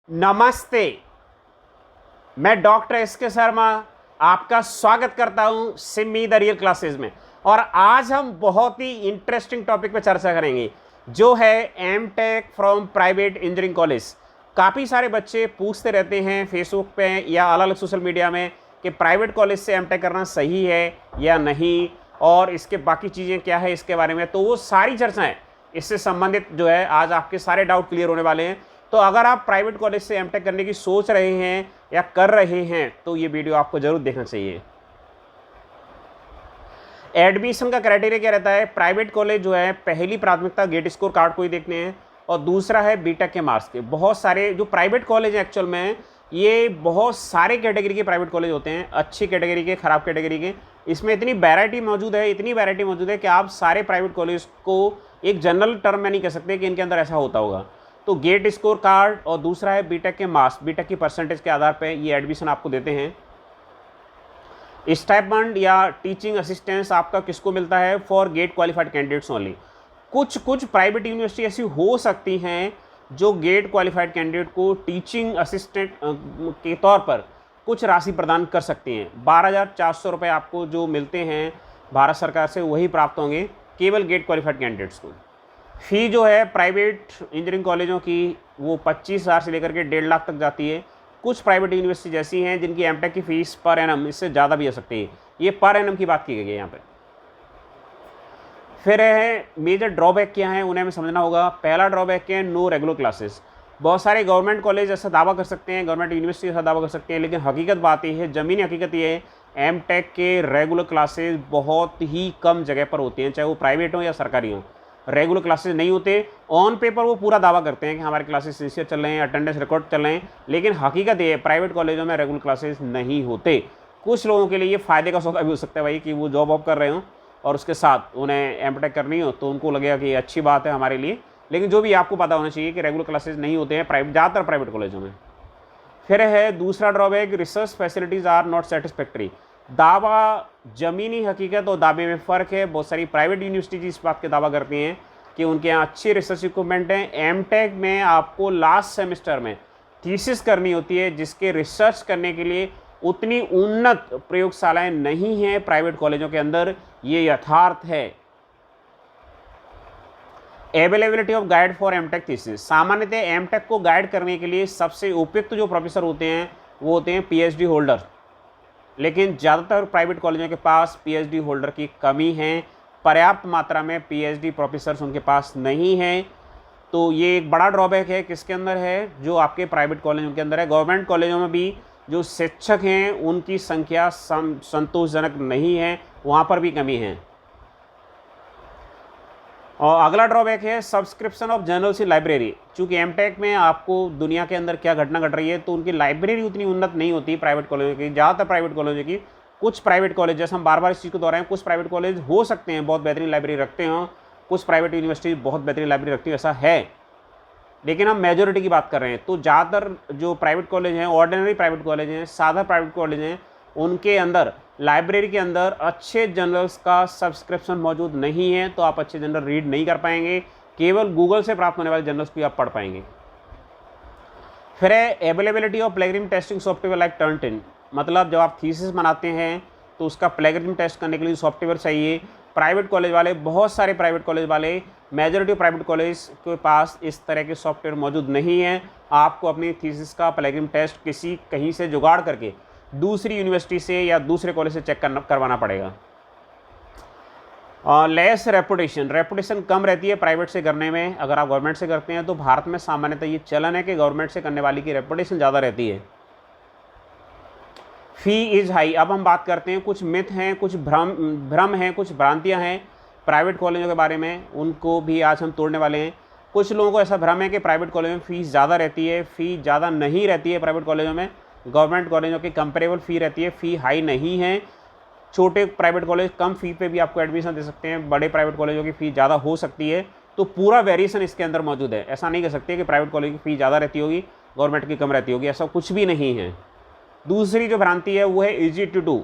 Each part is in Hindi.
नमस्ते। मैं डॉक्टर एस के शर्मा आपका स्वागत करता हूं सिमी द रियल क्लासेस में। और आज हम बहुत ही इंटरेस्टिंग टॉपिक पे चर्चा करेंगे जो है M tech from private engineering college. काफ़ी सारे बच्चे पूछते रहते हैं फेसबुक पे या अलग अलग सोशल मीडिया में कि प्राइवेट कॉलेज से एम टेक करना सही है या नहीं, और इसके बाकी चीज़ें क्या है इसके बारे में। तो वो सारी चर्चाएं इससे संबंधित जो है आज आपके सारे डाउट क्लियर होने वाले हैं। तो अगर आप प्राइवेट कॉलेज से एमटेक करने की सोच रहे हैं या कर रहे हैं तो ये वीडियो आपको जरूर देखना चाहिए। एडमिशन का क्राइटेरिया क्या रहता है? प्राइवेट कॉलेज जो है पहली प्राथमिकता गेट स्कोर कार्ड को ही देखते हैं, और दूसरा है बीटेक के मार्क्स के। बहुत सारे जो प्राइवेट कॉलेज हैं एक्चुअल में ये बहुत सारे कैटेगरी के प्राइवेट कॉलेज होते हैं, अच्छी कैटेगरी के, खराब कैटेगरी के। इसमें इतनी वैरायटी मौजूद है कि आप सारे प्राइवेट कॉलेज को एक जनरल टर्म में नहीं कह सकते कि इनके अंदर ऐसा होता होगा। तो गेट स्कोर कार्ड और दूसरा है बीटेक के मार्क्स, बीटेक की परसेंटेज के आधार पर ये एडमिशन आपको देते हैं। स्टाइपेंड या टीचिंग असिस्टेंस आपका किसको मिलता है? For GATE qualified candidates only. कुछ प्राइवेट यूनिवर्सिटी ऐसी हो सकती हैं जो गेट क्वालिफाइड कैंडिडेट को टीचिंग असिस्टेंट के तौर पर कुछ राशि प्रदान कर सकती हैं। 12,400 रुपये आपको जो मिलते हैं भारत सरकार से वही प्राप्त होंगे केवल गेट क्वालिफाइड कैंडिडेट्स को। फ़ी जो है प्राइवेट इंजीनियरिंग कॉलेजों की वो 25,000 से लेकर के 1.5 लाख तक जाती है। कुछ प्राइवेट यूनिवर्सिटी जैसी हैं जिनकी एमटेक की फ़ीस पर एनम इससे ज़्यादा भी हो सकती है। ये पर एनम की बात की गई है यहाँ पे। फिर है मेजर ड्रॉबैक क्या है, उन्हें हमें समझना होगा। पहला ड्रॉबैक है नो रेगुलर क्लासेस। बहुत सारे गवर्नमेंट कॉलेज ऐसा दावा कर सकते हैं, गवर्नमेंट यूनिवर्सिटी ऐसा दावा कर सकते हैं, लेकिन हकीकत बात यह है, ज़मीनी हकीकत ये है, एमटेक के रेगुलर क्लासेज बहुत ही कम जगह पर होती हैं, चाहे वो प्राइवेट हो या सरकारी हो। रेगुलर क्लासेस नहीं होते। ऑन पेपर वो पूरा दावा करते हैं कि हमारे क्लासेस सिंसियर चल रहे हैं, अटेंडेंस रिकॉर्ड चल रहे हैं, लेकिन हकीकत ये है प्राइवेट कॉलेजों में रेगुलर क्लासेस नहीं होते। कुछ लोगों के लिए ये फ़ायदे का सौदा भी हो सकता है भाई, कि वो जॉब वॉब कर रहे हो और उसके साथ उन्हें एमटेक करनी हो तो उनको लगेगा कि ये अच्छी बात है हमारे लिए। लेकिन जो भी आपको पता होना चाहिए कि रेगुलर क्लासेस नहीं होते हैं प्राइवेट, ज़्यादातर प्राइवेट कॉलेजों में। फिर है दूसरा drawback, research facilities are not satisfactory. दावा, ज़मीनी हकीकत और दावे में फ़र्क है। बहुत सारी प्राइवेट यूनिवर्सिटीज इस बात के दावा करती हैं कि उनके यहाँ अच्छी रिसर्च इक्विपमेंट हैं। एमटेक में आपको लास्ट सेमेस्टर में थीसिस करनी होती है, जिसके रिसर्च करने के लिए उतनी उन्नत प्रयोगशालाएं नहीं हैं प्राइवेट कॉलेजों के अंदर, ये यथार्थ है। Availability of guide for M Tech thesis. सामान्यतः एमटेक को गाइड करने के लिए सबसे उपयुक्त जो प्रोफेसर होते हैं वो होते हैं पीएचडी होल्डर, लेकिन ज़्यादातर प्राइवेट कॉलेजों के पास पीएचडी होल्डर की कमी है। पर्याप्त मात्रा में पीएचडी प्रोफेसर्स उनके पास नहीं हैं। तो ये एक बड़ा ड्रॉबैक है। किसके अंदर है? जो आपके प्राइवेट कॉलेजों के अंदर है। गवर्नमेंट कॉलेजों में भी जो शिक्षक हैं उनकी संख्या संतोषजनक नहीं है, वहाँ पर भी कमी है। और अगला ड्रॉबैक है subscription of journals in library. चूँकि एमटेक में आपको दुनिया के अंदर क्या घटना घट रही है, तो उनकी लाइब्रेरी उतनी उन्नत नहीं होती प्राइवेट कॉलेजों की, ज़्यादातर प्राइवेट कॉलेजों की। कुछ प्राइवेट कॉलेज, जैसे हम बार बार इस चीज़ को दोहराएं, कुछ प्राइवेट कॉलेज हो सकते हैं बहुत बेहतरीन लाइब्रेरी रखते हों, कुछ प्राइवेट यूनिवर्सिटी बहुत बेहतरीन लाइब्रेरी रखती है, ऐसा है। लेकिन हम मेजोरिटी की बात कर रहे हैं। तो ज़्यादातर जो प्राइवेट कॉलेज हैं, ऑर्डिनरी प्राइवेट कॉलेज हैं, सादा प्राइवेट कॉलेज हैं, उनके अंदर लाइब्रेरी के अंदर अच्छे जर्नल्स का सब्सक्रिप्शन मौजूद नहीं है, तो आप अच्छे जर्नल रीड नहीं कर पाएंगे। केवल गूगल से प्राप्त होने वाले जर्नल्स भी आप पढ़ पाएंगे। फिर है availability of plagiarism testing software like Turnitin. मतलब जब आप थीसिस बनाते हैं तो उसका प्लेगरिज्म टेस्ट करने के लिए सॉफ्टवेयर चाहिए। प्राइवेट कॉलेज वाले, बहुत सारे प्राइवेट कॉलेज वाले, मेजॉरिटी प्राइवेट कॉलेज के पास इस तरह के सॉफ्टवेयर मौजूद नहीं है। आपको अपनी थीसिस का प्लेगरिज्म टेस्ट कहीं से जुगाड़ करके दूसरी यूनिवर्सिटी से या दूसरे कॉलेज से चेक करवाना पड़ेगा। लेस रेपुटेशन कम रहती है प्राइवेट से करने में। अगर आप गवर्नमेंट से करते हैं तो भारत में सामान्यतः ये चलन है कि गवर्नमेंट से करने वाली की रेपुटेशन ज़्यादा रहती है। फ़ी इज़ हाई। अब हम बात करते हैं, कुछ मिथ हैं, कुछ भ्रम हैं, कुछ भ्रांतियां हैं प्राइवेट कॉलेजों के बारे में, उनको भी आज हम तोड़ने वाले हैं। कुछ लोगों को ऐसा भ्रम है कि प्राइवेट कॉलेजों में फ़ीस ज़्यादा रहती है। फ़ी ज़्यादा नहीं रहती है प्राइवेट कॉलेजों में, गवर्नमेंट कॉलेजों की कंपेरेबल फ़ी रहती है। फ़ी हाई नहीं है। छोटे प्राइवेट कॉलेज कम फ़ी पे भी आपको एडमिशन दे सकते हैं, बड़े प्राइवेट कॉलेजों की फ़ी ज़्यादा हो सकती है। तो पूरा वेरिएशन इसके अंदर मौजूद है। ऐसा नहीं कह सकते कि प्राइवेट कॉलेज की फ़ी ज़्यादा रहती होगी, गवर्नमेंट की कम रहती होगी, ऐसा कुछ भी नहीं है। दूसरी जो भ्रांति है वो है ईजी टू डू।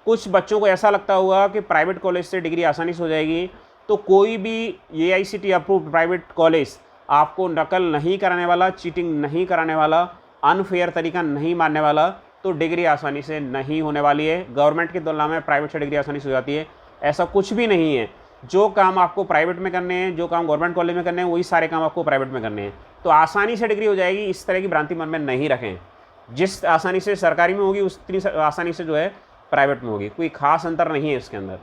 कुछ बच्चों को ऐसा लगता होगा कि प्राइवेट कॉलेज से डिग्री आसानी से हो जाएगी, तो कोई भी AICTE अप्रूव्ड प्राइवेट कॉलेज आपको नकल नहीं कराने वाला, चीटिंग नहीं कराने वाला, अनफेयर तरीका नहीं मानने वाला, तो डिग्री आसानी से नहीं होने वाली है। गवर्नमेंट की तुलना में प्राइवेट से डिग्री आसानी से हो जाती है, ऐसा कुछ भी नहीं है। जो काम आपको प्राइवेट में करने हैं, जो काम गवर्नमेंट कॉलेज में करने हैं, वही सारे काम आपको प्राइवेट में करने हैं। तो आसानी से डिग्री हो जाएगी, इस तरह की भ्रांति मन में नहीं रखें। जिस आसानी से सरकारी में होगी उतनी आसानी से जो है प्राइवेट में होगी, कोई खास अंतर नहीं है इसके अंदर।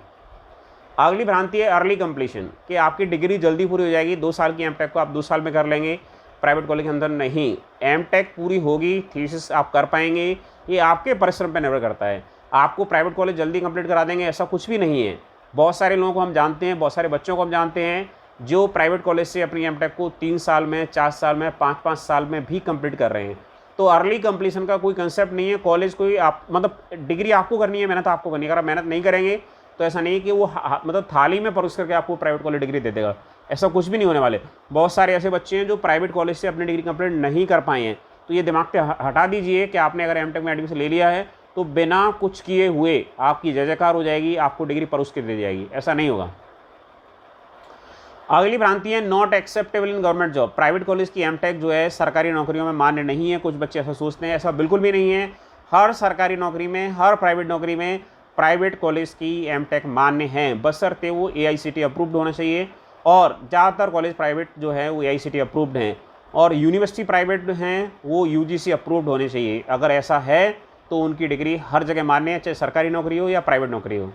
अगली भ्रांति है अर्ली कंप्लीशन, कि आपकी डिग्री जल्दी पूरी हो जाएगी, 2 साल की एमटेक को आप 2 साल में कर लेंगे प्राइवेट कॉलेज के अंदर। नहीं, एमटेक पूरी होगी, थीसिस आप कर पाएंगे, ये आपके परिश्रम पर निर्भर करता है। आपको प्राइवेट कॉलेज जल्दी कंप्लीट करा देंगे ऐसा कुछ भी नहीं है। बहुत सारे लोगों को हम जानते हैं, बहुत सारे बच्चों को हम जानते हैं जो प्राइवेट कॉलेज से अपनी एमटेक को 3 साल में, 4 साल में, 5-5 साल में भी कंप्लीट कर रहे हैं। तो अर्ली कंप्लीशन का कोई कंसेप्ट नहीं है। कॉलेज कोई आप मतलब डिग्री आपको करनी है, मेहनत आपको करनी है। अगर आप मेहनत नहीं करेंगे तो ऐसा नहीं कि वो मतलब थाली में परोस करके आपको प्राइवेट कॉलेज डिग्री दे देगा, ऐसा कुछ भी नहीं होने वाले। बहुत सारे ऐसे बच्चे हैं जो प्राइवेट कॉलेज से अपनी डिग्री कंप्लीट नहीं कर पाए हैं। तो ये दिमाग से हटा दीजिए कि आपने अगर एमटेक में एडमिशन ले लिया है तो बिना कुछ किए हुए आपकी जय जयकार हो जाएगी, आपको डिग्री परोस के दे दी जाएगी, ऐसा नहीं होगा। अगली भ्रांति है not acceptable in government job. Private college की एमटेक जो है सरकारी नौकरियों में मान्य नहीं है। कुछ बच्चे ऐसा सोचते हैं, ऐसा बिल्कुल भी नहीं है। हर सरकारी नौकरी में, हर प्राइवेट नौकरी में प्राइवेट कॉलेज की एमटेक मान्य है, बशर्ते वो AICTE अप्रूव्ड होना चाहिए। और ज़्यादातर कॉलेज प्राइवेट जो है वो AICTE अप्रूव्ड हैं, और यूनिवर्सिटी प्राइवेट हैं वो UGC अप्रूव्ड होने चाहिए। अगर ऐसा है तो उनकी डिग्री हर जगह मान्य है, चाहे सरकारी नौकरी हो या प्राइवेट नौकरी हो।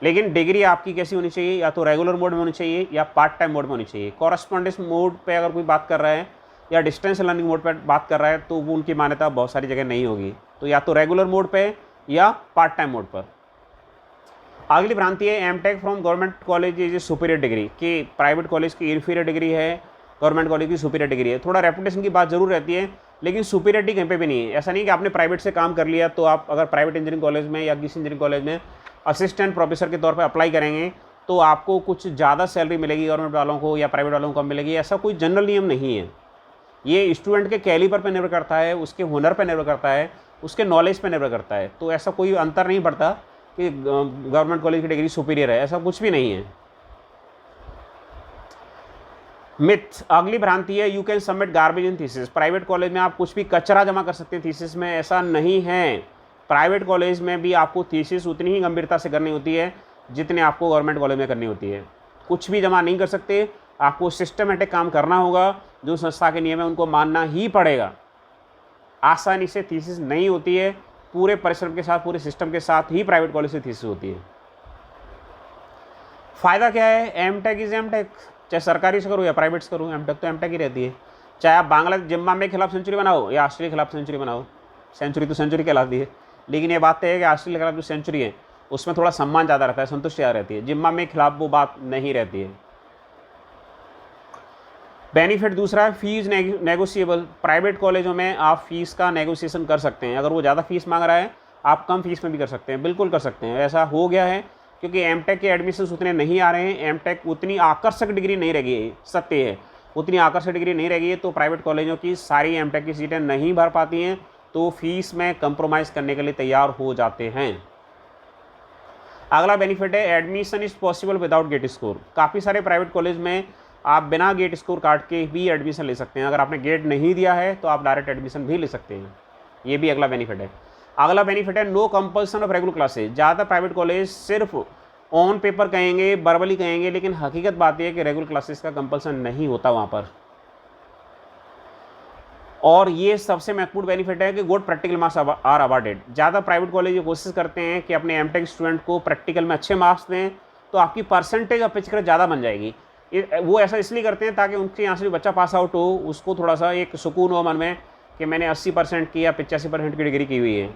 लेकिन डिग्री आपकी कैसी होनी चाहिए, या तो रेगुलर मोड में होनी चाहिए या पार्ट टाइम मोड में होनी चाहिए। कॉरेस्पॉन्डेंस मोड पे अगर कोई बात कर रहा है या डिस्टेंस लर्निंग मोड पर बात कर रहा है तो वो उनकी मान्यता बहुत सारी जगह नहीं होगी। तो या तो रेगुलर मोड पे या पार्ट टाइम मोड पर। अगली भ्रांति है M Tech from government college is a superior degree, कि प्राइवेट कॉलेज की इन्फीरियर डिग्री है, गवर्नमेंट कॉलेज की सुपीरियर डिग्री है। थोड़ा रेपुटेशन की बात जरूर रहती है, लेकिन सुपीरियरिटी कहीं पे भी नहीं है। ऐसा नहीं कि आपने प्राइवेट से काम कर लिया तो आप अगर प्राइवेट इंजीनियरिंग कॉलेज में या किसी इंजीनियरिंग कॉलेज में असिस्टेंट प्रोफेसर के तौर पर अप्लाई करेंगे तो आपको कुछ ज़्यादा सैलरी मिलेगी गवर्नमेंट वालों को या प्राइवेट वालों को कम मिलेगी, ऐसा कोई जनरल नियम नहीं है। ये स्टूडेंट के कैलिबर पर निर्भर करता है, उसके हुनर पर निर्भर करता है, उसके नॉलेज पर निर्भर करता है। तो ऐसा कोई अंतर नहीं पड़ता कि गवर्नमेंट कॉलेज की डिग्री सुपीरियर है, ऐसा कुछ भी नहीं है। मिथ, अगली भ्रांति है you can submit garbage in thesis. Private college में आप कुछ भी कचरा जमा कर सकते हैं थीसिस में, ऐसा नहीं है। प्राइवेट कॉलेज में भी आपको थीसिस उतनी ही गंभीरता से करनी होती है जितने आपको गवर्नमेंट कॉलेज में करनी होती है। कुछ भी जमा नहीं कर सकते, आपको सिस्टमेटिक काम करना होगा, जो संस्था के नियम है उनको मानना ही पड़ेगा। आसानी से थीसिस नहीं होती है, पूरे परिश्रम के साथ, पूरे सिस्टम के साथ ही प्राइवेट कॉलेज से थीसिस होती है। फ़ायदा क्या है, एमटेक इज एमटेक, चाहे सरकारी से करो या प्राइवेट से करो, एमटेक तो एमटेक ही रहती है। चाहे आप बांग्लादेश जिम्बाब्वे के खिलाफ सेंचुरी बनाओ या ऑस्ट्रेलिया के खिलाफ सेंचुरी बनाओ, सेंचुरी तो सेंचुरी कहलाती है। लेकिन ये बात है कि ऑस्ट्रेलिया के खिलाफ जो सेंचुरी है उसमें थोड़ा सम्मान ज़्यादा रहता है, संतुष्टि ज़्यादा रहती है। जिम्बाब्वे के खिलाफ वो बात नहीं रहती है। बेनिफिट दूसरा है फीस नेगोशिएबल। प्राइवेट कॉलेजों में आप फीस का नेगोशिएशन कर सकते हैं। अगर वो ज़्यादा फीस मांग रहा है आप कम फीस में भी कर सकते हैं, बिल्कुल कर सकते हैं। ऐसा हो गया है क्योंकि एमटेक के एडमिशन्स उतने नहीं आ रहे हैं, एमटेक उतनी आकर्षक डिग्री नहीं रह गई है, सत्य है उतनी आकर्षक डिग्री नहीं रह गई है। तो प्राइवेट कॉलेजों की सारी एमटेक की सीटें नहीं भर पाती हैं, तो फीस में कंप्रोमाइज़ करने के लिए तैयार हो जाते हैं। अगला बेनिफिट है admission is possible without GATE score. काफ़ी सारे प्राइवेट कॉलेज में आप बिना गेट स्कोर काट के भी एडमिशन ले सकते हैं। अगर आपने गेट नहीं दिया है तो आप डायरेक्ट एडमिशन भी ले सकते हैं, ये भी अगला बेनिफिट है। अगला बेनिफिट है no compulsion of regular classes. ज़्यादातर प्राइवेट कॉलेज सिर्फ ऑन पेपर कहेंगे, वर्बली कहेंगे, लेकिन हकीकत बात यह है कि रेगुलर क्लासेस का कंपल्सन नहीं होता वहाँ पर। और ये सबसे महत्वपूर्ण बेनिफिट है कि good practical marks are awarded. ज़्यादा प्राइवेट कॉलेज ये कोशिश करते हैं कि अपने एमटेक स्टूडेंट को प्रैक्टिकल में अच्छे मार्क्स दें, तो आपकी परसेंटेज अपेक्षाकृत ज़्यादा बन जाएगी। वो ऐसा इसलिए करते हैं ताकि उनके यहाँ से जो बच्चा पास आउट हो उसको थोड़ा सा एक सुकून हो मन में कि मैंने 80% की या 85% की डिग्री की हुई है।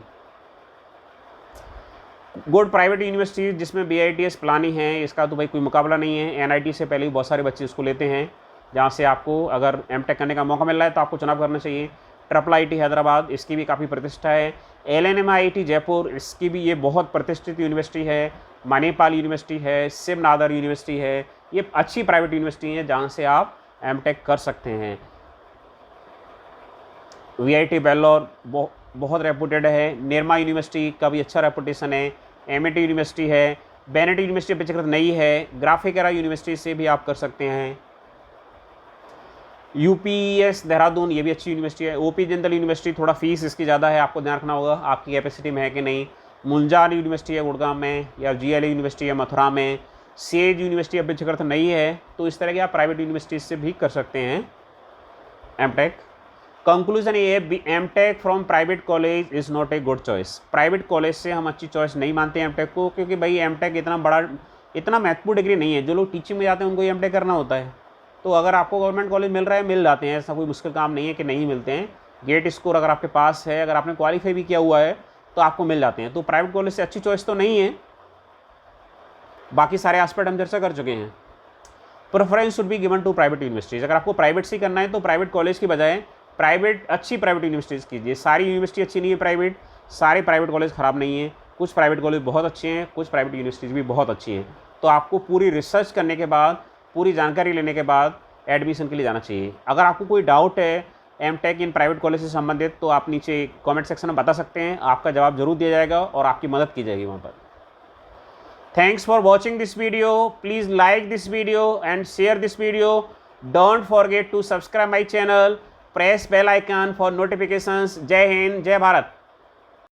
गुड प्राइवेट यूनिवर्सिटी जिसमें BITS प्लानिंग है, इसका तो भाई कोई मुकाबला नहीं है। NIT से पहले भी बहुत सारे बच्चे इसको लेते हैं, जहाँ से आपको अगर एमटेक करने का मौका मिल रहा है तो आपको चुनाव करना चाहिए। IIIT हैदराबाद, इसकी भी काफ़ी प्रतिष्ठा है। LNMIT जयपुर, इसकी भी ये बहुत प्रतिष्ठित यूनिवर्सिटी है। मणिपाल यूनिवर्सिटी है, शिवनादर यूनिवर्सिटी है, ये अच्छी प्राइवेट यूनिवर्सिटी है जहाँ से आप एमटेक कर सकते हैं। VIT बेल्लोर बहुत रेपुटेड है। निर्मा यूनिवर्सिटी का भी अच्छा रेपुटेशन है। MIT यूनिवर्सिटी है। बेनेट यूनिवर्सिटी अपेक्षाकृत नई है। ग्राफिक एरा यूनिवर्सिटी से भी आप कर सकते हैं। UPES देहरादून, ये भी अच्छी यूनिवर्सिटी है। OP जिंदल यूनिवर्सिटी, थोड़ा फीस इसकी ज़्यादा है, आपको ध्यान रखना होगा आपकी कैपेसिटी में है कि नहीं। मुंजार यूनिवर्सिटी है गुड़गांव में, या GLA यूनिवर्सिटी है मथुरा में। सेज यूनिवर्सिटी अभी तो नहीं है, तो इस तरह के आप प्राइवेट यूनिवर्सिटीज से भी कर सकते हैं एमटेक। कंक्लूजन ये है, M Tech from private college is not a good choice. Private college से हम अच्छी चॉइस नहीं मानते हैं एमटेक को, क्योंकि भाई एमटेक इतना महत्वपूर्ण डिग्री नहीं है। जो लोग टीचिंग में जाते हैं उनको एमटेक करना होता है। तो अगर आपको गवर्नमेंट कॉलेज मिल रहा है, मिल जाते हैं, ऐसा कोई मुश्किल काम नहीं है कि नहीं मिलते हैं। गेट स्कोर अगर आपके पास है, अगर आपने क्वालिफाई भी किया हुआ है, तो आपको मिल जाते हैं। तो प्राइवेट कॉलेज से अच्छी चॉइस तो नहीं है। बाकी सारे एस्पेक्ट हम चर्चा कर चुके हैं। Preference should be given to private universities. अगर आपको प्राइवेट से करना है तो प्राइवेट कॉलेज की बजाय अच्छी प्राइवेट यूनिवर्सिटीज़ कीजिए। सारी यूनिवर्सिटी अच्छी नहीं है प्राइवेट, सारे प्राइवेट कॉलेज ख़राब नहीं है। कुछ प्राइवेट कॉलेज बहुत अच्छे हैं, कुछ प्राइवेट यूनिवर्सिटीज़ भी बहुत अच्छी हैं। तो आपको पूरी रिसर्च करने के बाद, पूरी जानकारी लेने के बाद एडमिशन के लिए जाना चाहिए। अगर आपको कोई डाउट है एमटेक इन प्राइवेट कॉलेज से संबंधित, तो आप नीचे कमेंट सेक्शन में बता सकते हैं, आपका जवाब जरूर दिया जाएगा और आपकी मदद की जाएगी वहाँ पर। Thanks for watching this video. Please like this video and share this video. Don't forget to subscribe my channel. Press bell icon for notifications. जय हिंद, जय भारत।